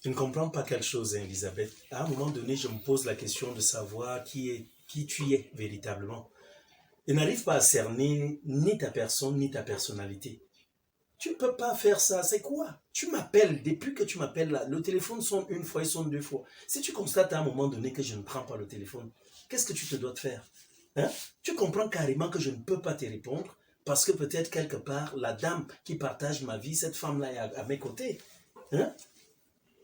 Je ne comprends pas quelque chose, hein, Elisabeth. À un moment donné, je me pose la question de savoir qui tu es véritablement. Je n'arrive pas à cerner ni ta personne, ni ta personnalité. Tu ne peux pas faire ça. C'est quoi? Tu m'appelles, depuis que tu m'appelles là, le téléphone sonne une fois, il sonne deux fois. Si tu constates à un moment donné que je ne prends pas le téléphone, qu'est-ce que tu te dois de faire? Hein? Tu comprends carrément que je ne peux pas te répondre parce que peut-être quelque part, la dame qui partage ma vie, cette femme-là est à mes côtés. Hein?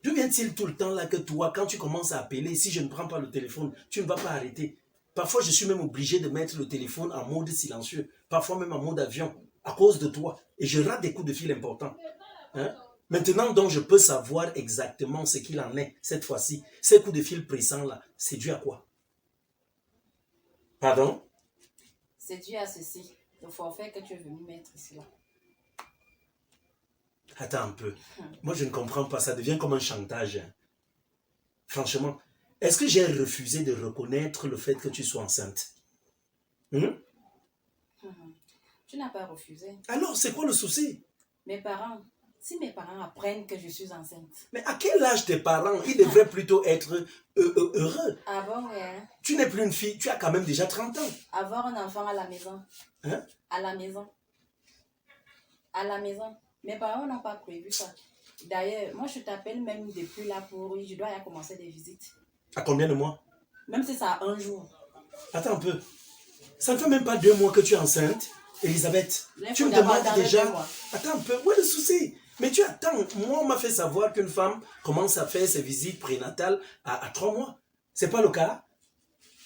D'où vient-il tout le temps là que toi, quand tu commences à appeler, si je ne prends pas le téléphone, tu ne vas pas arrêter? Parfois, je suis même obligé de mettre le téléphone en mode silencieux, parfois même en mode avion, à cause de toi. Et je rate des coups de fil importants. Hein? Maintenant, donc, je peux savoir exactement ce qu'il en est cette fois-ci. Ces coups de fil pressants là, c'est dû à quoi? Pardon? C'est dû à ceci, le forfait que tu es venu mettre ici là. Attends un peu. Moi, je ne comprends pas. Ça devient comme un chantage. Franchement, est-ce que j'ai refusé de reconnaître le fait que tu sois enceinte? Tu n'as pas refusé. Alors, c'est quoi le souci? Si mes parents apprennent que je suis enceinte. Mais à quel âge tes parents, ils devraient plutôt être heureux? Ah bon, ouais. Tu n'es plus une fille, tu as quand même déjà 30 ans. Avoir un enfant à la maison. Hein? À la maison. À la maison. Mes parents n'ont pas prévu ça. D'ailleurs, moi je t'appelle même depuis là pour... Je dois y commencer des visites. À combien de mois? Même si ça a un jour. Attends un peu. Ça ne fait même pas 2 mois que tu es enceinte, Elisabeth. Tu me demandes déjà... Attends un peu, où est le souci? Mais tu attends, moi on m'a fait savoir qu'une femme commence à faire ses visites prénatales à 3 mois. C'est pas le cas?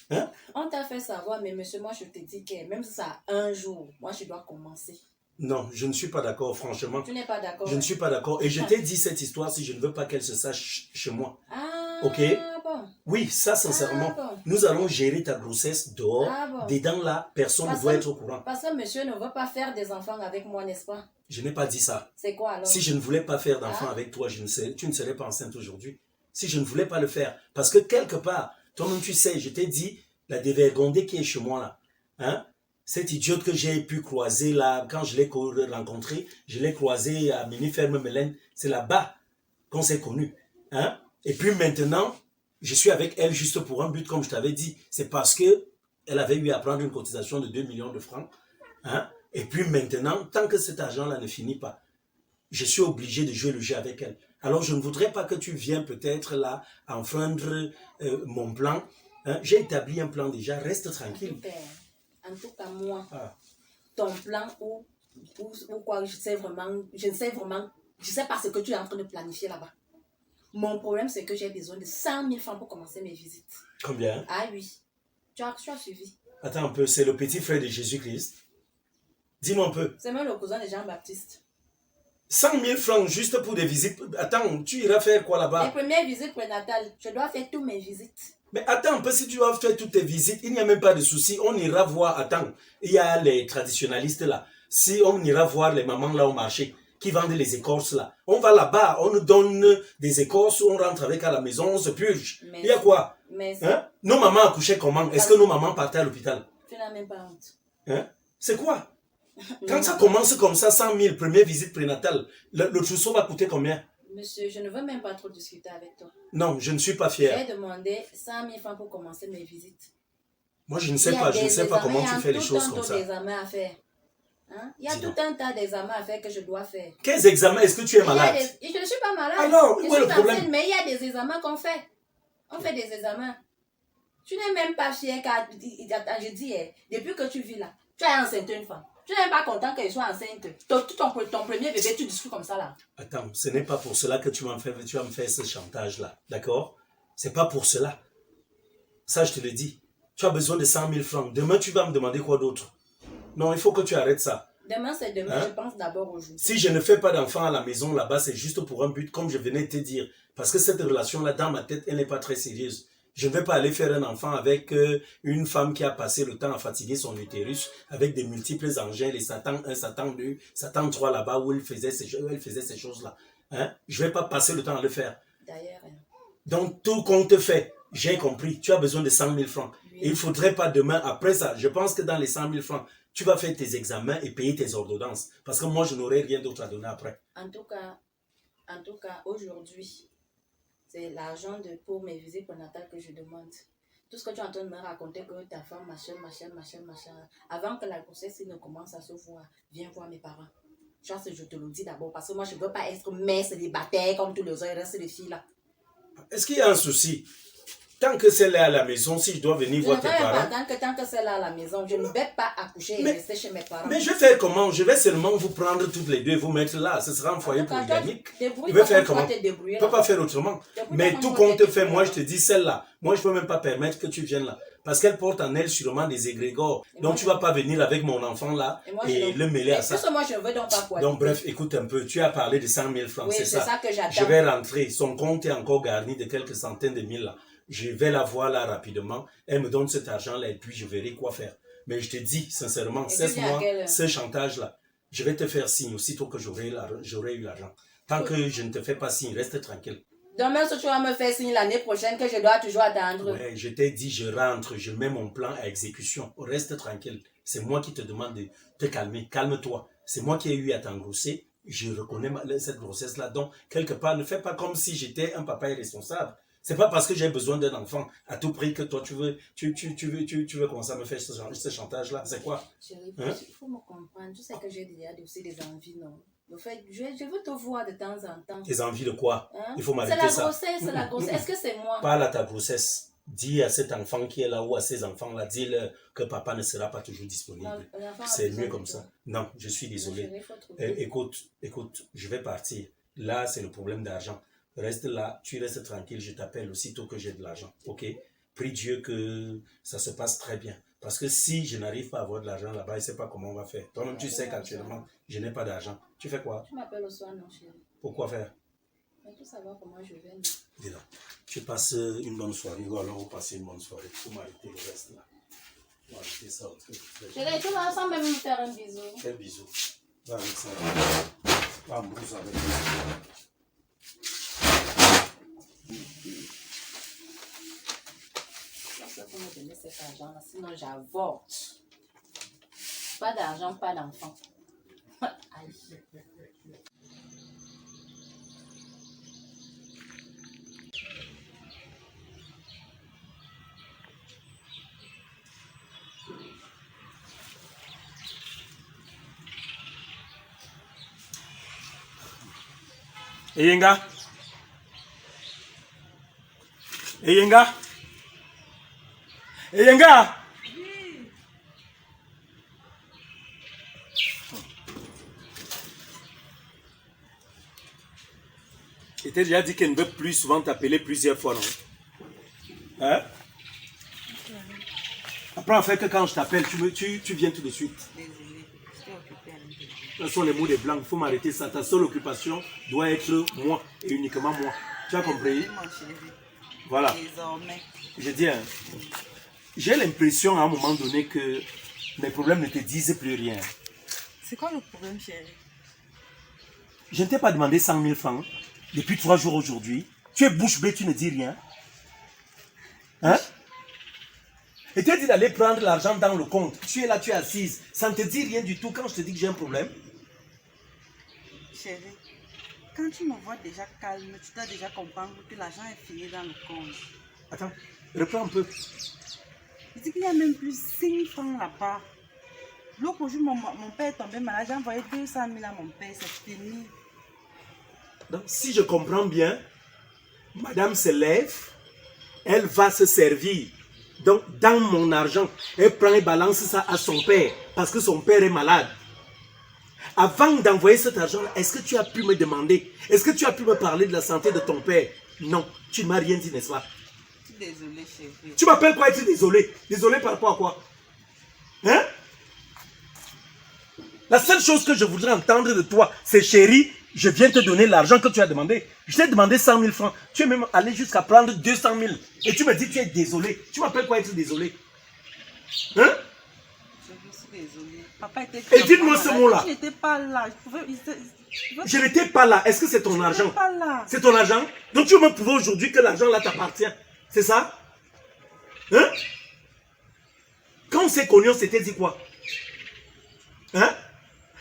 Hein? On t'a fait savoir, mais monsieur, moi je te dis que même si ça a un jour, moi je dois commencer. Non, je ne suis pas d'accord, franchement. Tu n'es pas d'accord? Je ne suis pas d'accord. Et je t'ai dit cette histoire si je ne veux pas qu'elle se sache chez moi. Ah, ok? Bon. Oui, ça sincèrement. Ah, bon. Nous allons gérer ta grossesse dehors. Ah, bon. Dedans là, personne ne doit être au courant. Parce que monsieur ne veut pas faire des enfants avec moi, n'est-ce pas? Je n'ai pas dit ça. C'est quoi alors? Si je ne voulais pas faire d'enfants avec toi, tu ne serais pas enceinte aujourd'hui. Si je ne voulais pas le faire. Parce que quelque part, toi-même tu sais, je t'ai dit, la dévergondée qui est chez moi là, hein? Cette idiote que j'ai pu croiser là, quand je l'ai rencontrée, je l'ai croisée à Mini-Ferme-Melaine, c'est là-bas qu'on s'est connus. Hein? Et puis maintenant, je suis avec elle juste pour un but, comme je t'avais dit. C'est parce que elle avait eu à prendre une cotisation de 2 millions de francs. Hein? Et puis maintenant, tant que cet argent-là ne finit pas, je suis obligé de jouer le jeu avec elle. Alors je ne voudrais pas que tu viennes peut-être là enfreindre mon plan. Hein? J'ai établi un plan déjà, reste tranquille. En tout cas, moi, ton plan ou quoi, je sais pas ce que tu es en train de planifier là-bas. Mon problème, c'est que j'ai besoin de 100 000 francs pour commencer mes visites. Combien? Ah oui. Tu as suivi. Attends un peu, c'est le petit frère de Jésus-Christ. Dis-moi un peu. C'est même le cousin de Jean-Baptiste. 100 000 francs juste pour des visites. Attends, tu iras faire quoi là-bas? Les premières visites prénatales, je dois faire toutes mes visites. Mais attends un peu, si tu vas faire toutes tes visites, il n'y a même pas de souci. On ira voir, attends, il y a les traditionnalistes là. Si on ira voir les mamans là au marché qui vendent les écorces là, on va là-bas, on nous donne des écorces, on rentre avec à la maison, on se purge. Il y a quoi? Hein? Nos mamans accouchaient comment? Est-ce que nos mamans partaient à l'hôpital? Tu n'as même pas honte. Hein? C'est quoi? Quand ça commence comme ça, 100 000, première visite prénatale, le trousseau va coûter combien? Monsieur, je ne veux même pas trop discuter avec toi. Non, je ne suis pas fier. J'ai demandé 100 000 francs pour commencer mes visites. Moi, je ne sais pas comment tu fais les choses comme ça. Il y a tout un tas d'examens à faire. Hein? Il y a tout un tas d'examens à faire que je dois faire. Quels examens? Est-ce que tu es malade? Je ne suis pas malade. Alors, où est le problème? Mais il y a des examens qu'on fait. On fait des examens. Tu n'es même pas fier car je dis, depuis que tu vis là, tu es enceinte une femme. Tu n'es même pas content qu'elle soit enceinte. Ton premier bébé, tu discutes comme ça là. Attends, ce n'est pas pour cela que tu vas me faire ce chantage là. D'accord? C'est pas pour cela. Ça, je te le dis. Tu as besoin de 100 000 francs. Demain, tu vas me demander quoi d'autre? Non, il faut que tu arrêtes ça. Demain, c'est demain. Hein? Je pense d'abord aujourd'hui. Si je ne fais pas d'enfant à la maison là-bas, c'est juste pour un but, comme je venais de te dire. Parce que cette relation-là, dans ma tête, elle n'est pas très sérieuse. Je ne vais pas aller faire un enfant avec une femme qui a passé le temps à fatiguer son utérus avec des multiples engins, les Satan 1, Satan 2, Satan 3 là-bas où elle faisait ces choses-là. Hein? Je ne vais pas passer le temps à le faire. D'ailleurs. Donc, tout compte fait, j'ai compris, tu as besoin de 100 000 francs. Oui. Et il ne faudrait pas demain, après ça, je pense que dans les 100 000 francs, tu vas faire tes examens et payer tes ordonnances. Parce que moi, je n'aurai rien d'autre à donner après. En tout cas, aujourd'hui, C'est l'argent pour mes visites prénatales que je demande. Tout ce que tu es en train de me raconter, que ta femme, machin. Avant que la grossesse ne commence à se voir, viens voir mes parents. Je te le dis d'abord, parce que moi, je ne veux pas être mère célibataire comme tous les autres restent les filles là. Est-ce qu'il y a un souci? Tant que celle est à la maison, si je dois venir voir tes parents... Tant que celle est à la maison, je ne vais pas accoucher et rester chez mes parents. Mais je vais faire comment? Je vais seulement vous prendre toutes les deux et vous mettre là. Ce sera un foyer polygamique. Je vais faire comment? Je ne peux pas faire autrement. Mais tout compte fait, moi je te dis celle-là. Moi je ne peux même pas permettre que tu viennes là. Parce qu'elle porte en elle sûrement des égrégores. Donc tu ne vas pas venir avec mon enfant là et le mêler à ça. Moi je ne veux donc pas. Donc bref, écoute un peu. Tu as parlé de 100 000 francs, c'est ça que j'attends. Je vais rentrer. Son compte est encore garni de quelques centaines de mille là. Je vais la voir là rapidement. Elle me donne cet argent-là et puis je verrai quoi faire. Mais je te dis sincèrement, cesse-moi ce chantage-là. Je vais te faire signe aussitôt que j'aurai eu l'argent. Tant que je ne te fais pas signe, reste tranquille. Demain, si tu vas me faire signe l'année prochaine que je dois toujours attendre. Ouais, je t'ai dit, je rentre, je mets mon plan à exécution. Reste tranquille. C'est moi qui te demande de te calmer. Calme-toi. C'est moi qui ai eu à t'engrosser. Je reconnais cette grossesse-là. Donc, quelque part, ne fais pas comme si j'étais un papa irresponsable. C'est pas parce que j'ai besoin d'un enfant à tout prix que toi tu veux commencer à me faire ce chantage-là. C'est quoi? Chérie, il faut me comprendre. Tu sais que j'ai déjà aussi des envies, non? En fait, je veux te voir de temps en temps. Des envies de quoi? Il faut m'arrêter ça. C'est la grossesse. Est-ce que c'est moi? Parle à ta grossesse. Dis à cet enfant qui est là ou à ces enfants-là, dis-leur que papa ne sera pas toujours disponible. C'est mieux comme ça. Non, je suis désolé. Écoute, je vais partir. Là, c'est le problème d'argent. Reste là, tu restes tranquille, je t'appelle aussitôt que j'ai de l'argent, ok? Prie Dieu que ça se passe très bien. Parce que si je n'arrive pas à avoir de l'argent là-bas, je ne sais pas comment on va faire. Toi-même, tu sais qu'actuellement, je n'ai pas d'argent. Tu fais quoi? Tu m'appelles au soir, non, chérie. Pourquoi faire? Pour savoir comment je vais. Dis donc, tu passes une bonne soirée, ou alors vous passez une bonne soirée. Faut m'arrêter le reste là. On va arrêter ça. Chérie, tu vas sans même me faire un bisou. Quel bisou? Va avec ça. Va en brousse avec ça. Pour me donner cet argent-là, sinon j'avorte. Pas d'argent, pas d'enfant. Aïe. Eyenga? Eyenga? Eyenga? Je t'ai déjà dit qu'elle ne veut plus souvent t'appeler plusieurs fois, non? Hein? Après, en fait, que quand je t'appelle, tu viens tout de suite. Désolée, j'étais occupée à l'intérieur. Ce sont les mots des blancs, il faut m'arrêter ça. Ta seule occupation doit être moi, et uniquement moi. Tu as compris? Mon chéri. Voilà. Désormais. Je dis, hein, j'ai l'impression à un moment donné que mes problèmes ne te disent plus rien. C'est quoi le problème, chéri? Je ne t'ai pas demandé 100 000 francs depuis 3 jours aujourd'hui. Tu es bouche bée, tu ne dis rien. Hein? Et tu as dit d'aller prendre l'argent dans le compte. Tu es là, tu es assise. Ça ne te dit rien du tout quand je te dis que j'ai un problème. Chéri, quand tu me vois déjà calme, tu dois déjà comprendre que l'argent est fini dans le compte. Attends, reprends un peu. Je dis qu'il n'y a même plus 5 francs là-bas. L'autre jour, mon père est tombé malade. J'ai envoyé 200 000 à mon père. C'est fini. Donc, si je comprends bien, madame se lève, elle va se servir. Donc, dans mon argent, elle prend et balance ça à son père, parce que son père est malade. Avant d'envoyer cet argent, est-ce que tu as pu me demander, est-ce que tu as pu me parler de la santé de ton père? Non, tu ne m'as rien dit, n'est-ce pas? Je suis désolée, chérie. Tu m'appelles quoi être désolé? Désolé par rapport à quoi? Hein? La seule chose que je voudrais entendre de toi, c'est chérie, je viens te donner l'argent que tu as demandé. Je t'ai demandé 100 000 francs. Tu es même allé jusqu'à prendre 200 000. Et tu me dis que tu es désolé. Tu m'appelles quoi être désolé? Hein? Je suis désolée. Papa était... Et dites-moi ce mot-là. Je n'étais pas là. Je n'étais pas là. Est-ce que c'est ton argent? Je n'étais pas là. C'est ton argent? Donc tu veux me prouver aujourd'hui que l'argent là t'appartient. C'est ça? Hein? Quand on s'est connus, on s'était dit quoi? Hein?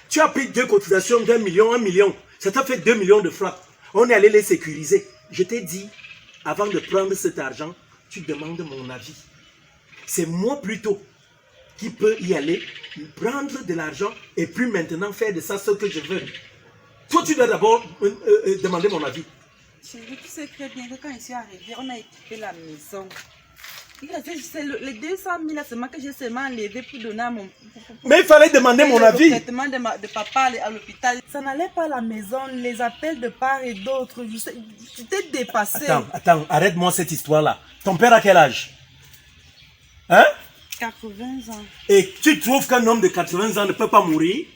Tu as pris 2 cotisations d'1 million, 1 million. Ça t'a fait 2 millions de francs. On est allé les sécuriser. Je t'ai dit avant de prendre cet argent, tu demandes mon avis. C'est moi plutôt qui peux y aller, prendre de l'argent et puis maintenant faire de ça ce que je veux. Toi, tu dois d'abord demander mon avis. Chérie, tu sais très bien que quand je suis arrivée, on a équipé la maison. C'est les 200 000 là seulement que j'ai seulement enlevé pour donner à mon... Mais il fallait demander mon avis. Le traitement de papa à l'hôpital. Ça n'allait pas à la maison, les appels de part et d'autre. Tu t'es dépassé. Attends, arrête-moi cette histoire-là. Ton père a quel âge? Hein? 80 ans. Et tu trouves qu'un homme de 80 ans ne peut pas mourir?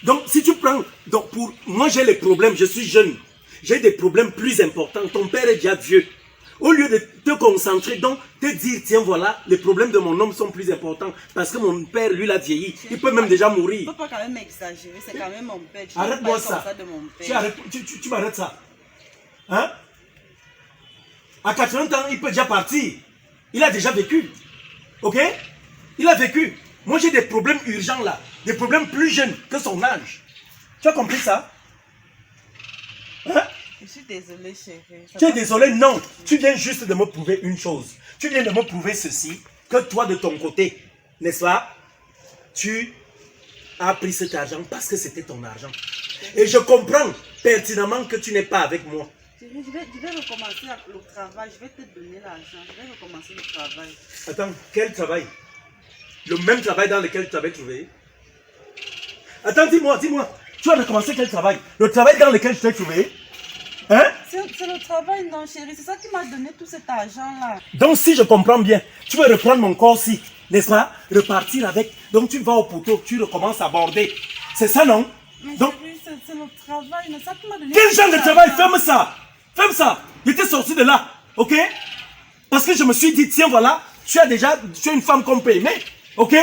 Donc, si tu prends... Donc, pour moi, j'ai les problèmes, je suis jeune. J'ai des problèmes plus importants. Ton père est déjà vieux. Au lieu de te concentrer, donc, te dire, tiens, voilà, les problèmes de mon homme sont plus importants. Parce que mon père, lui, l'a vieilli. Il peut même déjà mourir. Tu ne peux pas quand même exagérer, c'est quand même mon père. Arrête-moi ça. Tu m'arrêtes ça. Hein? À 80 ans, il peut déjà partir. Il a déjà vécu. Ok? Il a vécu. Moi, j'ai des problèmes urgents là. Des problèmes plus jeunes que son âge. Tu as compris ça? Hein? Je suis désolée, chérie. Tu es désolé? Non. Tu viens juste de me prouver une chose. Tu viens de me prouver ceci. Que toi, de ton côté, n'est-ce pas? Tu as pris cet argent parce que c'était ton argent. Et je comprends pertinemment que tu n'es pas avec moi. Chérie, je vais recommencer le travail. Je vais te donner l'argent. Je vais recommencer le travail. Attends, quel travail? Le même travail dans lequel tu avais trouvé? Attends, dis-moi. Tu as recommencé quel travail? Le travail dans lequel je t'ai trouvé? Hein? C'est le travail, non, chérie. C'est ça qui m'a donné tout cet argent-là. Donc, si je comprends bien, tu veux reprendre mon corps-ci, n'est-ce pas? Repartir avec. Donc, tu vas au poteau, tu recommences à border. C'est ça, non? Mais Donc, chérie, c'est le travail. C'est ça qui m'a donné quel tout genre de cet travail? argent. Ferme ça! Ferme ça! J'étais sorti de là, ok? Parce que je me suis dit, tiens, voilà, tu es une femme qu'on peut aimer, ok?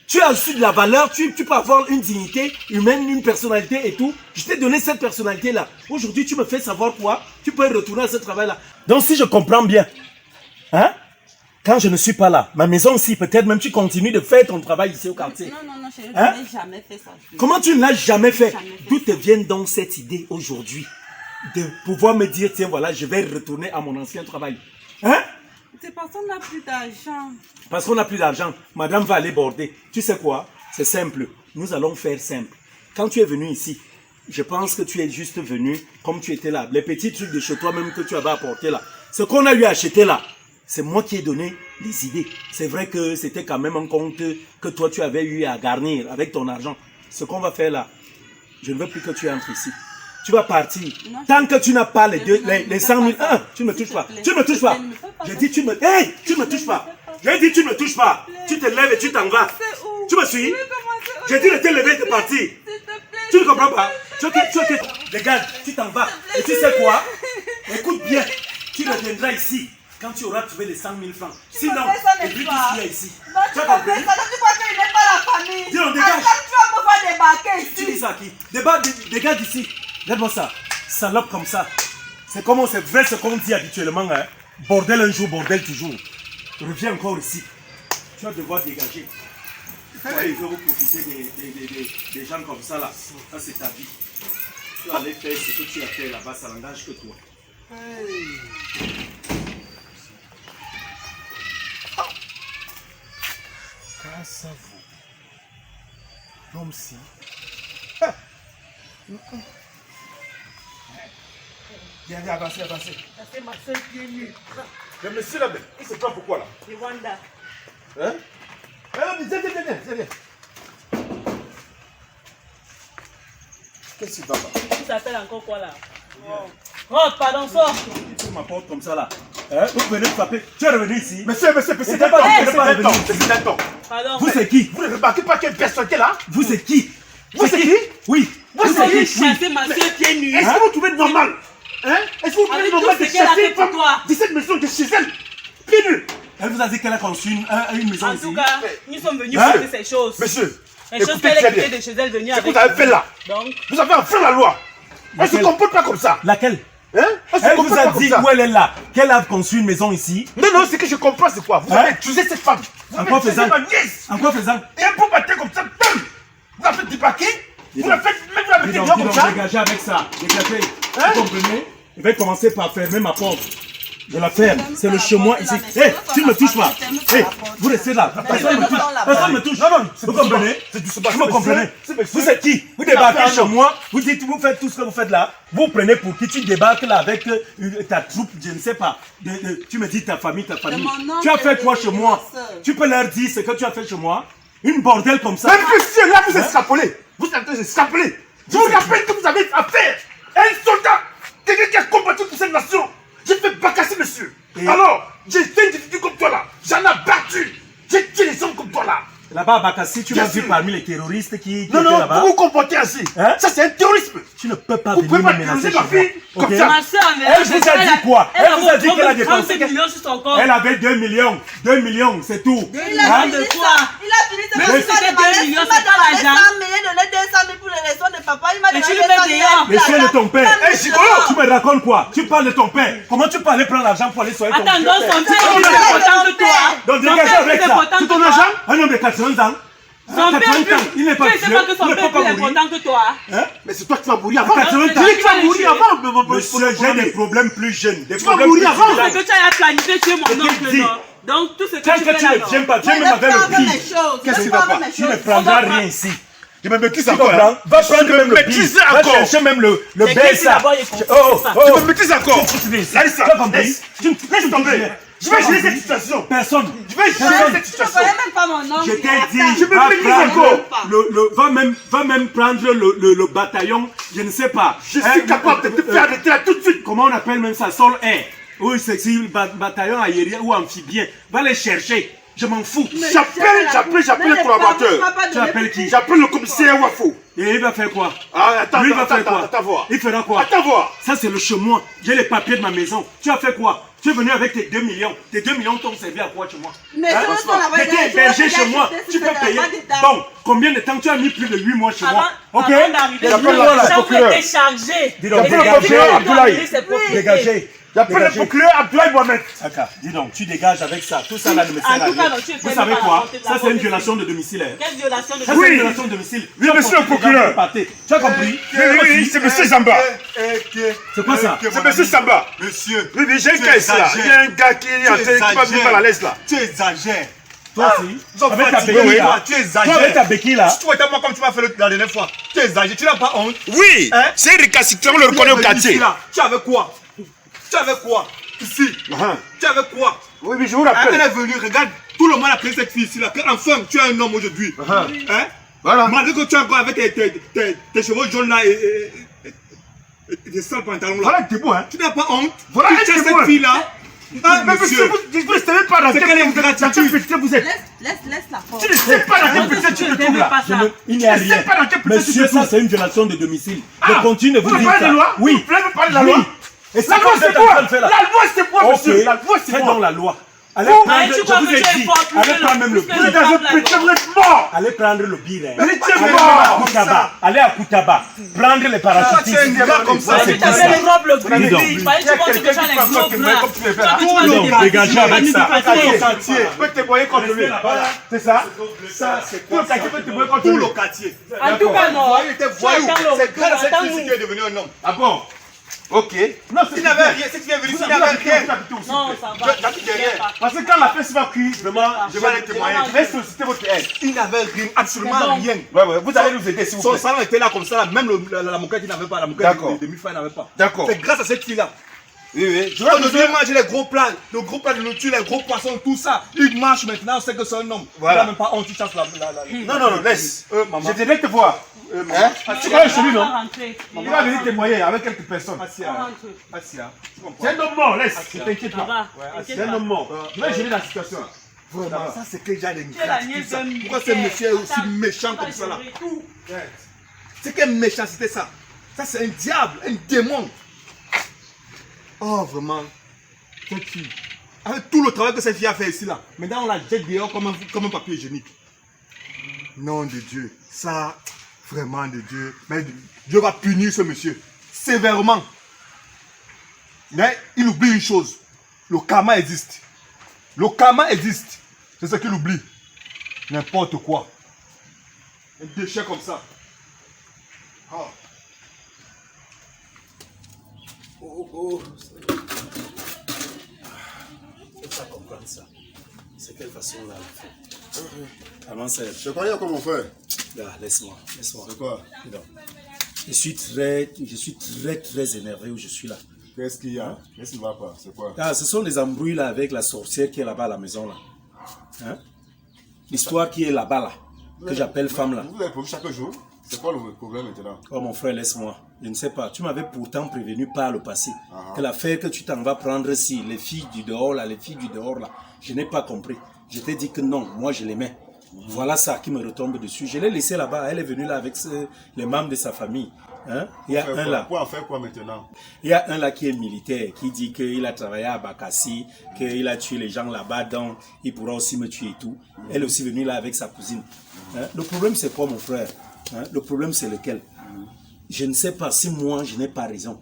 Tu as aussi de la valeur, tu peux avoir une dignité humaine, une personnalité et tout. Je t'ai donné cette personnalité-là. Aujourd'hui, tu me fais savoir quoi? Tu peux retourner à ce travail-là. Donc, si je comprends bien, hein? Quand je ne suis pas là, ma maison aussi, peut-être même tu continues de faire ton travail ici au quartier. Non, chérie, Hein? je n'ai jamais fait ça. Comment tu ne l'as jamais fait? Jamais fait. D'où te vient donc cette idée aujourd'hui de pouvoir me dire, tiens, voilà, je vais retourner à mon ancien travail? Hein? C'est parce qu'on n'a plus d'argent. Parce qu'on n'a plus d'argent, madame va aller border. Tu sais quoi? C'est simple. Nous allons faire simple. Quand tu es venu ici, je pense que tu es juste venu comme tu étais là. Les petits trucs de chez toi même que tu avais apporté là. Ce qu'on a eu à acheter là, c'est moi qui ai donné les idées. C'est vrai que c'était quand même un compte que toi tu avais eu à garnir avec ton argent. Ce qu'on va faire là, je ne veux plus que tu entres ici. Tu vas partir. Non, Tant que tu n'as pas les 100 000... pas ça. tu ne me touches S'il pas. te plaît. Tu ne me touches pas. Ne me fais pas J'ai ça. dit tu me... Hey, tu ne me touches pas. J'ai dit tu ne me touches pas. Tu te lèves et tu t'en vas. C'est où? Tu me suis? Je vais commencer où? J'ai dit de te lever et de partir. S'il te plaît. Tu ne comprends pas? Tu regarde, tu t'en vas. Et tu sais quoi? Écoute bien. Tu reviendras ici quand tu auras trouvé les 100 000 francs. Sinon, me fais ça, oublie tout n'est-ce ce qu'il y a ici. Non, Tu tu as m'as compris? fait ça, tu crois qu'il n'est pas la famille. Dis donc, dégage. Attends, tu vas me faire débarquer Tu dis ici. ça à qui? Dégage d'ici. Regarde-moi ça. Salope comme ça. C'est comment c'est vrai ce qu'on dit habituellement. Hein? Bordel un jour, bordel toujours. Reviens encore ici. Tu vas devoir dégager. Il faut vous profiter des gens comme ça là. Ça c'est ta vie. Tu vas aller faire ce que tu as fait là-bas, ça n'engage que toi. Grâce à vous. Comme si. Viens, avancez. Ça c'est ma soeur qui est nue. Le monsieur là, il se prend pourquoi là? Rwanda. Hein? Viens. Qu'est-ce qui va pas? Tu t'appelles encore quoi là? Oh, pardon, sors. Tu ma porte comme ça là. Hein? Vous venez de frapper. Tu es revenu ici. Monsieur, c'est pas Pardon. Vous c'est qui? Vous ne remarquez pas quelle personne qui est là? Vous c'est qui? Vous c'est qui? Oui. Vous c'est qui? chasser ma soeur qui est nue. Est-ce que vous trouvez normal? Hein? Est-ce que vous trouvez Avec normal tout de ce qu'elle a chasser fait une pour femme toi. de cette maison de chez elle? Pieds nus. Elle vous a dit qu'elle a construit une maison En ici. tout cas, nous sommes venus Hein? faire ces choses. Monsieur, Les choses écoutez qu'elle très a quittées bien. de chez elle, venue Ce que avec. vous avez fait là, Donc, vous avez enfreint la loi. Elle ne se Laquelle? comporte pas comme ça. Laquelle? Hein? Elle se Elle vous comporte a pas comme dit ça. où elle est là, qu'elle a construit une maison ici. Non, ce que je comprends, c'est quoi? Vous Hein? avez accusé cette femme. Vous En avez quoi accusé faisant? ma nièce. En quoi faisant? Et un peu battu comme ça, bam! Vous avez fait débarquer. Vous l'avez fait, même vous l'avez fait dehors comme ça. Dégagez avec ça. Dégagez. Hein? Vous comprenez? Je vais commencer par fermer ma porte. de la ferme. C'est le chez moi ici. Hé, tu ne me touches pas. Hé, vous restez là. Personne ne me touche. Personne ne me touche. Non, vous comprenez? Vous me comprenez? Vous êtes qui? Vous débarquez chez moi. Vous dites, vous faites tout ce que vous faites là. Vous prenez pour qui? Tu débarques là avec ta troupe, je ne sais pas. Tu me dis ta famille. Tu as fait quoi chez moi? Tu peux leur dire ce que tu as fait chez moi? Une bordel comme ça. Mais monsieur, là vous extrapolez. Vous êtes en train d'extrapoler. Je vous rappelle que vous avez affaire à un soldat. Quelqu'un qui a combattu pour cette nation. J'ai fait bacasser monsieur. Alors, j'ai fait une difficulté comme toi là. J'en ai battu. J'ai tué les hommes comme toi là. Là-bas à Bakassi, tu m'as vu parmi les terroristes qui étaient Non, là-bas. vous vous comportez ainsi. Hein? Ça, c'est un terrorisme. Tu ne peux pas Vous venir pouvez me pas menacer terroriser chez ma moi. fille comme Ok? ça. Ma soeur, Elle vous a dit quoi? Elle vous a dit qu'elle a dépensé 35 millions sur son compte. Elle avait 2 millions. 2 millions, c'est tout. Il a fini ça. Il a fini ça. Mais C'était 2 millions, c'est pas l'argent. Il m'a donné 200 000 pour les leçons de papa. Il m'a Mais donné tu le mets dehors. Le chien de ton père. Hey, gigolo. Tu me racontes quoi? Tu parles de ton père. Comment tu peux aller prendre l'argent pour aller soigner ton Attends, donc père? son père est plus important que toi. Donc Son dégagez père est avec plus ça. important C'est que ton toi. argent? Un homme de 80 ans. Son père 80 est plus... ans. Il n'est pas Tu sais vieux. pas que son Il ne père peut est pas plus mourir. important que toi. Hein? Mais c'est toi qui vas mourir avant. 80 ans. Tu vas mourir avant. Monsieur, j'ai des problèmes plus jeunes. Des Tu vas problèmes mourir plus avant. jeunes. C'est que tu as planifié chez mon Je t'ai oncle, dit. non? Donc tout ce que Tant tu que fais tu là, ne non. viens pas, viens même avec le mes billet. choses. Qu'est-ce qui Je va prends pas? mes Tu ne choses. prendras rien ici. Je me maîtrise Tu encore. comprends? hein. Va prendre même le maîtriser billet. Va encore. chercher même le C'est qui BSA. d'abord est confus, Oh, ça. oh. Tu me maîtrises encore. Tu Larissa, as compris? laisse tomber. Je vais gérer cette situation. Personne. Je vais gérer cette Tu ne situation. connais même pas mon nom. Je t'ai dit, Je me va maîtrise prendre encore. va même prendre le bataillon, je ne sais pas. Je suis capable de te faire arrêter là tout de suite. Comment on appelle même ça? Sol air. Oui, c'est bataillon aérien ou amphibien. Va les chercher. Je m'en fous. J'appelle les collaborateurs. Tu appelles qui? J'appelle le commissaire Wafo. Et il va faire quoi? Ah, attends, Lui, il va faire quoi? attends voir. Il fera quoi? Attends voir. Ça, c'est le chez moi. J'ai les papiers de ma maison. Tu as fait quoi? Tu es venu avec tes 2 millions. Tes 2 millions t'ont servi à quoi chez moi? Mais je veux pas la Mais t'es hébergé chez moi. Tu peux payer. Bon, combien de temps tu as mis plus de 8 mois chez moi? Ok? Avant d'arriver, J'appelle la le chambre procureur. était chargée. Dis donc, Et j'appelle le c'est procureur lui qui Abdoulaye. doit ses propriétés. Dégagez. J'appelle le Dégagez. procureur Abdoulaye Mohamed. Aka, dis donc, tu dégages avec ça. Tout ça là ne me sert En à tout cas, rien. non, tu fais Vous même savez pas quoi? raconter la Ça, c'est une faute. violation de domicile. Quelle violation de Ça, c'est Oui. une violation de domicile. Oui, monsieur le procureur. Tu as compris? Oui, c'est monsieur Samba. C'est quoi ça? C'est monsieur Samba. Monsieur, Oui, j'ai un cas ici là. Il y a un gars qui est en train qui m'a mis mal à l'aise là. tu exagères. Toi aussi? Avec ta fatigué, béquille là? tu Toi avec exagères. ta béquille là? Tu vois moi comme tu m'as fait la dernière fois. Tu exagères, tu n'as pas honte. Oui, Hein? c'est récalcitrant, on le reconnaît au quartier. Tu avais quoi? Tu avais quoi? Ici. Tu avais quoi? Oui, mais je vous Elle rappelle. est venue, regarde, tout le monde a pris cette fille ici là. Enfin, tu es un homme aujourd'hui. Hein? Voilà. Malgré que tu es encore avec tes cheveux jaunes là et des sales pantalons là. Voilà, t'es beau, hein. Tu n'as pas honte? Voilà, Tu c'est as bon. cette fille là. Ah, Mais monsieur. vous ne savez pas dans C'est quelle quelle dans quelle ingratitude. petite vous êtes. Laisse la porte. Tu ne sais pas dans quelle Non, petite tu tu ne te trouves t'aimes là. pas ça. Il n'y a Je ne sais rien. pas dans quelle petite tu Monsieur, te trouves. ça c'est une violation de domicile. Je Ah, continue de vous vous dire parlez ça. de loi? Oui. Vous voulez me parler de la Oui. loi? Et c'est La quoi loi vous c'est êtes en train quoi? de faire là? La loi c'est quoi, monsieur? La loi c'est Faites quoi? donc la loi. Allez Vous- prendre, tu je crois vous que ai tu es dit, fort plus allez que prendre le- même le plus que Vous billet. êtes dans un péché, vous êtes mort. Allez prendre le billet. Mais les tiens, Allez vous à mort. Koutaba. Allez à Koutaba. Prendre les parachutistes. tu es un gars comme ça, c'est Tu pas ça. t'appelles robe le Dis donc. bruit. Il fallait que tu montres que tu as les gros bras. Comme tu le fais, Toi, hein. tu vas Dis donc, te dégagez dépasser, avec tu vas ça. te dépasser. quartier peut témoigner contre lui. C'est ça? Ça, c'est Tout le quoi ça? quartier peut témoigner contre Tout lui. le quartier. En tout cas, non. Il était voyou. C'est grâce à cette Attends-nous. fille qui est devenu un homme. Ah bon? Ok. Non, c'est Il n'avait rien. Si tu viens venir ici, il n'avait rien. Non, ça va. J'habite derrière. Parce que quand la fesse va cuire, vraiment, Je vais aller témoigner. je vais solliciter votre aide. Il n'avait rien, absolument C'est bon. rien. Ouais, vous allez nous aider s'il vous Son plaît. salon était là comme ça, là. Même la moquette, il n'avait pas. La moquette D'accord. de mi-fin, il n'avait pas. D'accord. C'est grâce à cette fille-là. Oui, oui. Je Aujourd'hui, vais il mange les gros plats, le gros plat de nourriture, les gros poissons, tout ça. Il marche maintenant, on sait que c'est un homme. Voilà. Il n'a même pas honte, il chasse la. Non, non, non, laisse. Maman. Je viendrai te voir. Hein? Tu vas chez lui, On va non? rentrer. Il va venir témoigner avec quelques personnes. Assia. On rentre. Assia. Tu comprends? C'est un homme mort, laisse. Ne t'inquiète Ça pas. va. C'est un homme mort. Je vais gérer la situation. là. Vraiment, ça c'est que j'ai les Tu es la nièce ça. d'un Pourquoi ce monsieur est aussi Attends, méchant comme ça là? tout. C'est quelle méchanceté ça? Ça c'est un diable, un démon. Oh vraiment, cette fille. Avec tout le travail que cette fille a fait ici là, maintenant on la jette dehors comme un papier hygiénique. Nom de Dieu, ça, vraiment de Dieu. Mais Dieu va punir ce monsieur sévèrement. Mais il oublie une chose, le karma existe. Le karma existe. C'est ce qu'il oublie. N'importe quoi. Un déchet comme ça. Oh. Oh, oh. pas comprendre ça. C'est quelle façon là elle fait. Avant ça, Je croyais comme mon frère. là, laisse-moi. C'est quoi? Non. Je suis très énervé où je suis là. Qu'est-ce qu'il y a? Qu'est-ce qui ne va pas? C'est quoi? Ah, ce sont les embrouilles là avec la sorcière qui est là-bas à la maison là. Hein? L'histoire qui est là-bas là, que j'appelle femme là. Vous avez problème chaque jour? C'est quoi le problème maintenant? Oh mon frère, laisse-moi. Je ne sais pas. Tu m'avais pourtant prévenu par le passé que l'affaire que tu t'en vas prendre ici, les filles du dehors là, je n'ai pas compris. Je t'ai dit que non, moi je les mets. Voilà ça qui me retombe dessus. Je l'ai laissé là-bas. Elle est venue là avec les membres de sa famille. Hein? Il y a un là. Pour en faire quoi maintenant? Il y a un là qui est militaire, qui dit qu'il a travaillé à Bakassi, qu'il a tué les gens là-bas, donc il pourra aussi me tuer et tout. Elle est aussi venue là avec sa cousine. Hein? Le problème c'est quoi mon frère? Hein? Le problème c'est lequel? Je ne sais pas si moi je n'ai pas raison.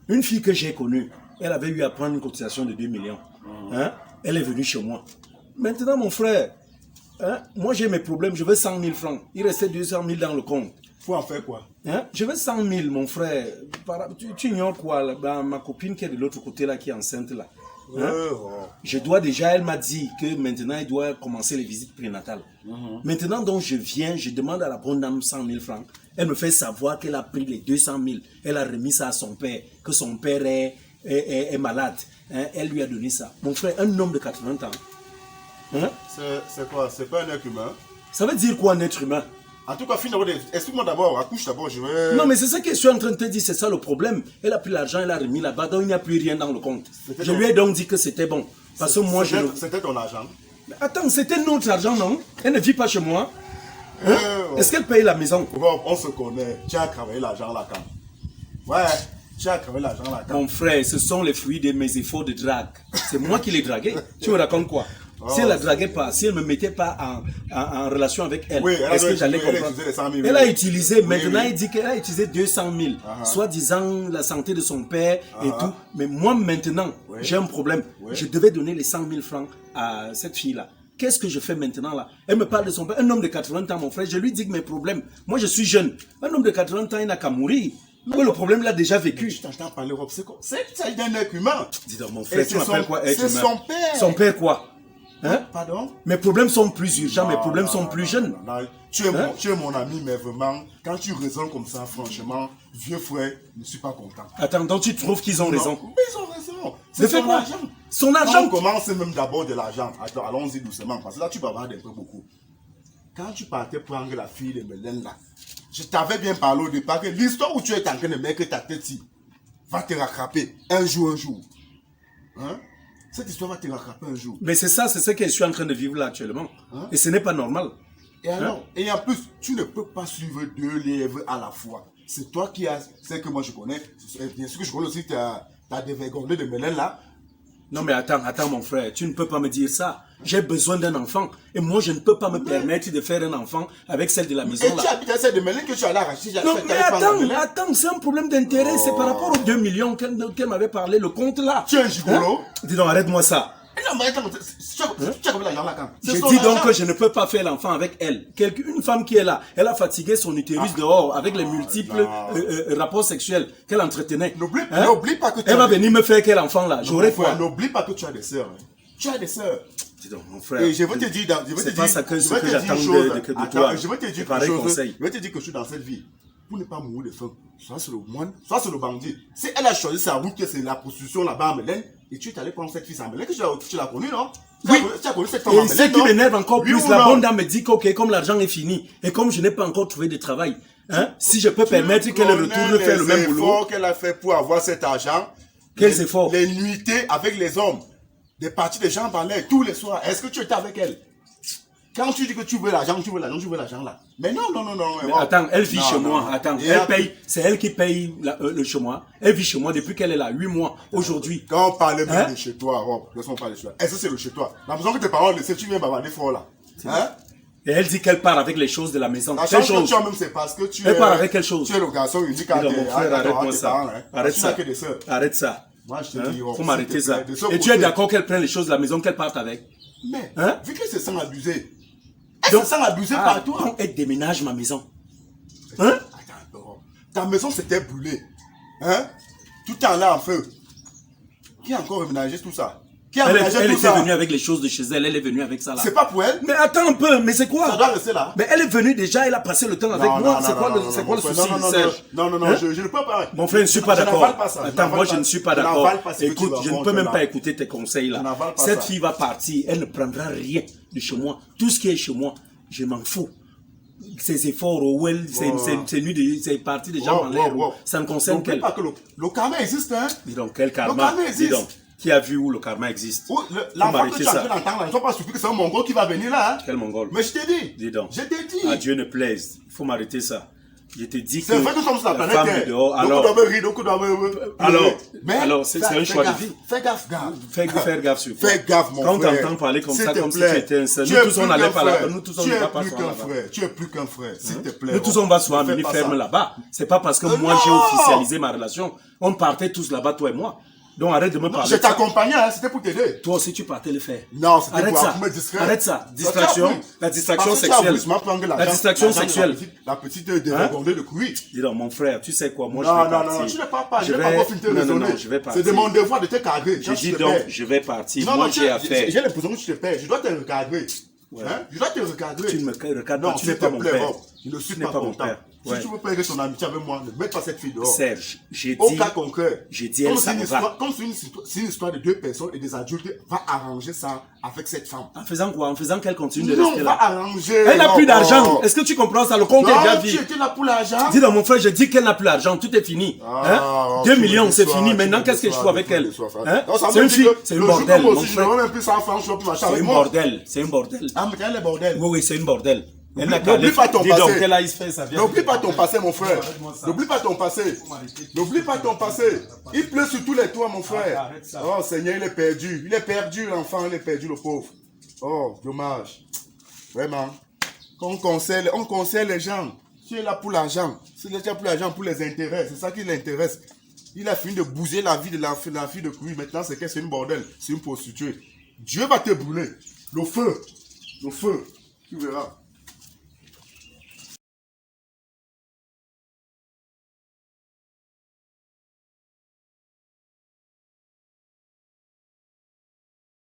Une fille que j'ai connue, elle avait eu à prendre une cotisation de 2 millions. Hein? Elle est venue chez moi. Maintenant mon frère, hein? Moi j'ai mes problèmes, je veux 100 000 francs. Il restait 200 000 dans le compte. Faut en faire quoi? Hein? Je veux 100 000, mon frère. Tu ignores quoi là? Ma copine qui est de l'autre côté là, qui est enceinte là. Hein? Je dois déjà, elle m'a dit que maintenant il doit commencer les visites prénatales. Maintenant donc je viens, je demande à la bonne dame 100 000 francs. Elle me fait savoir qu'elle a pris les 200 000. Elle a remis ça à son père, que son père est malade. Hein? Elle lui a donné ça. Mon frère, un homme de 80 ans. Hein? C'est quoi? C'est pas un être humain? Ça veut dire quoi un être humain? En tout cas, explique-moi d'abord, accouche d'abord, je vais... Non, mais c'est ça que je suis en train de te dire, c'est ça le problème. Elle a pris l'argent, elle a remis là-bas, donc il n'y a plus rien dans le compte. Je lui ai donc dit que c'était bon. Parce que moi, C'était ton argent? Mais attends, c'était notre argent, non? Elle ne vit pas chez moi. Hein? Est-ce qu'elle paye la maison? Bon, on se connaît. Tu as travaillé l'argent là quand? Ouais, tu as travaillé l'argent là quand? Mon frère, ce sont les fruits de mes efforts de drague. C'est moi qui l'ai dragué. Tu me racontes quoi? Si elle ne la draguait pas, si elle ne me mettait pas en relation avec elle, oui, est-ce que j'allais comprendre? Elle a utilisé, maintenant il dit qu'elle a utilisé 200 000, soit disant la santé de son père et tout. Mais moi maintenant, j'ai un problème. Je devais donner les 100 000 francs à cette fille-là. Qu'est-ce que je fais maintenant là? Elle me parle de son père, un homme de 80 ans, mon frère. Je lui dis que mes problèmes, moi je suis jeune. Un homme de 80 ans, il n'a qu'à mourir. Mais le problème l'a déjà vécu. Je t'entends parler Europe, c'est quoi? C'est un être humain. Dis donc mon frère, tu m'appelles quoi être humain? C'est son père. Son père quoi? Hein? Pardon? Mes problèmes sont plus urgents, mes problèmes sont plus jeunes. Tu es mon ami, mais vraiment, quand tu raisonnes comme ça, franchement, vieux frère, je ne suis pas content. Attends, donc tu trouves qu'ils ont raison? Oui, ils ont raison. C'est son argent. Son argent. On commence même d'abord de l'argent. Attends, allons-y doucement, parce que là, tu bavardes un peu beaucoup. Quand tu partais prendre la fille de Mélène là, je t'avais bien parlé au départ que l'histoire où tu es en train de mettre ta tête ici va te rattraper un jour. Hein? Cette histoire va te rattraper un jour. Mais c'est ça, c'est ce que je suis en train de vivre là actuellement. Hein? Et ce n'est pas normal. Et alors, et en plus, tu ne peux pas suivre deux lièvres à la fois. C'est toi qui as, c'est que moi je connais, bien sûr que je connais aussi ta dévergondée de Mélène là. Non mais attends mon frère, tu ne peux pas me dire ça. J'ai besoin d'un enfant. Et moi je ne peux pas me permettre de faire un enfant avec celle de la maison là. Et tu habites à celle de Mélène que tu allais arracher. Non mais attends, c'est un problème d'intérêt. C'est par rapport aux 2 millions qu'elle m'avait parlé, le compte là. Tu es un gigolo? Dis donc, arrête-moi ça. Non mais attends, tu as combien d'argent là quand? Je dis donc que je ne peux pas faire l'enfant avec elle. Une femme qui est là, elle a fatigué son utérus dehors avec les multiples rapports sexuels qu'elle entretenait. N'oublie pas que tu elle va venir me faire quel enfant là? J'aurais quoi? N'oublie pas que tu as des sœurs. Tu as des sœurs. Dis donc, mon frère. Et je veux te dire, c'est pas ça que j'attends de toi. Je veux te dire que je suis dans cette vie. Pour ne pas mourir de faim, soit c'est le moine, soit c'est le bandit. Si elle a choisi sa route, que c'est la prostitution là-bas à Mélène, et tu es allé prendre cette fille à Mélène, que tu l'as connue, non? Oui. Tu as connu cette femme à Mélène, et ce qui m'énerve encore oui plus, la bonne dame me dit que comme l'argent est fini, et comme je n'ai pas encore trouvé de travail, hein, si je peux permettre qu'elle retourne faire le même boulot. Les efforts qu'elle a fait pour avoir cet argent. Quels efforts? Les nuitées avec les hommes. Des parties de gens dans l'air tous les soirs. Est-ce que tu étais avec elle? Quand tu dis que tu veux l'argent là. Mais non. Mais attends, elle vit chez moi. Attends, elle paye. C'est elle qui paye le chez moi. Elle vit chez moi depuis qu'elle est là, 8 mois. Aujourd'hui. Quand on parle même de chez toi, Rob, laisse-moi parler de chez toi. Est-ce que c'est le chez toi? La maison que tes parents ont laissé, tu viens bavarder fort là. Hein? Et elle dit qu'elle part avec les choses de la maison. La chance que tu as même, c'est parce que elle part avec quelle chose? Tu es le garçon unique à mon frère, arrête-moi ça. Arrête ça. Arrête ça. Moi, je te dis, faut m'arrêter ça. Et tu es d'accord qu'elle prenne les choses de la maison, qu'elle parte avec? Mais, hein? Vu qu'elle se sent abusée, elle se sent abusée par toi. Donc, elle déménage ma maison. Hein? Attends, ta maison s'était brûlée. Hein? Tout est en là en feu. Qui a encore aménagé tout ça? Qui a Elle ménagé tout était ça? venue avec les choses de chez elle, elle est venue avec ça là. C'est pas pour elle? Mais attends un peu, mais c'est quoi? Ça doit rester là. Mais elle est venue déjà, elle a passé le temps avec moi. C'est quoi le souci, Serge? Non, Hein? je ne peux pas. Mon frère, je ne suis pas d'accord. n'avale pas ça. Attends, moi, je ne suis pas d'accord. Écoute, je ne peux même pas écouter. écouter tes conseils là. Je n'avale pas Cette ça. fille va partir, elle ne prendra rien de chez moi. Tout ce qui est chez moi, je m'en fous. Ses efforts, c'est parti déjà en l'air. Ça ne concerne N'oublie qu'elle. pas que le karma existe, hein. Dis donc, quel Le karma? karma Dis existe. donc, qui a vu où le karma existe? L'enfant que tu es en train d'entendre là, ne sois pas surpris que c'est un mongol qui va venir là. Hein. Quel mongol? Mais je t'ai dit. Dis donc. Je t'ai dit. À Dieu ne plaise. Il faut m'arrêter ça. Je te dis que C'est vrai que nous sommes sur la planète femme Terre. de dehors, Beaucoup alors, doivent rire, beaucoup doivent alors, c'est un choix de vie. Fais gaffe, Faire gaffe sur quoi? Fais gaffe, mon Quand frère. t'entends parler comme S'il ça, te comme si plaît. tu étais un seul. Tu Nous es tous, on plus n'allait qu'un pas là. frère. Nous tous, on Tu ne es va pas plus souvent qu'un là-bas. frère. Tu es plus qu'un frère. S'il te plaît. Nous tous, on va souvent Ne fais venir pas ferme ça. là-bas. C'est pas parce que moi, Non. j'ai officialisé ma relation. On partait tous là-bas, toi et moi. Donc arrête de me parler. Je de ça. t'accompagnais, hein, c'était pour t'aider. Toi aussi, tu partais le faire. Non, c'était Arrête pour ça. me distraire. Arrête ça. Distraction. La distraction sexuelle. La distraction sexuelle. La petite dérogondée de couille. Dis donc, mon frère, tu sais quoi, moi Non, je vais non, partir. non, tu ne pars pas. Je Je ne vais pas vais- encore finir de non, non, raisonner. non, je vais partir. C'est de mon devoir de te cadrer. J'ai dit donc, je vais partir. Non, Moi, non, j'ai affaire. j'ai l'impression que tu te perds. Je dois te recadrer. Hein? Je dois te recadrer. Tu ne me recadres Non, pas, tu s'il n'es te pas mon plaît, père. Rob, je ne suis Tu n'es pas pas mon content. père. Ouais. Si tu veux perdre ton amitié avec moi, ne mets pas cette fille dehors. Serge, j'ai Au dit, cas concret, j'ai dit, elle, comme ça c'est me une va. histoire- comme c'est une histoire de deux personnes et des adultes, va arranger ça avec cette femme. En faisant quoi? En faisant qu'elle continue de Non, rester va là. arranger. Elle n'a plus Oh, d'argent. oh. Est-ce que tu comprends ça? Le compte est déjà Non, tu vide. étais là pour l'argent. Dis donc, mon frère, je dis qu'elle n'a plus d'argent. Tout est fini. Ah, 2 tu me millions, c'est déçois, fini. tu Maintenant, me qu'est-ce que je déçois, fais avec tu me elle? déçois, frère. Hein? Non, ça C'est veut une dire fille, que c'est une le jour bordel, où moi mon aussi, je frère. n'aurais même plus 100 francs, je peux marcher C'est avec une moi. bordel. C'est une bordel. Ah, mais quel est le bordel? Oui, oui, c'est une bordel. Elle n'a N'oublie qu'à pas ton dis donc, passé. qu'elle aille se faire sa vie. N'oublie pas ton passé, mon frère. Arrête-moi ça. N'oublie pas ton passé. N'oublie pas ton passé. Il pleut sur tous les toits, mon frère. Arrête ça. Oh, Seigneur, il est perdu. Il est perdu, l'enfant. Il est perdu, le pauvre. Oh, dommage. Vraiment. On conseille les gens. Tu es là pour l'argent. Tu es là pour l'argent, pour les intérêts. C'est ça qui l'intéresse. Il a fini de bouger la vie de la fille de Couille. Maintenant, c'est que c'est une bordel. C'est une prostituée. Dieu va te brûler. Le feu. Tu verras.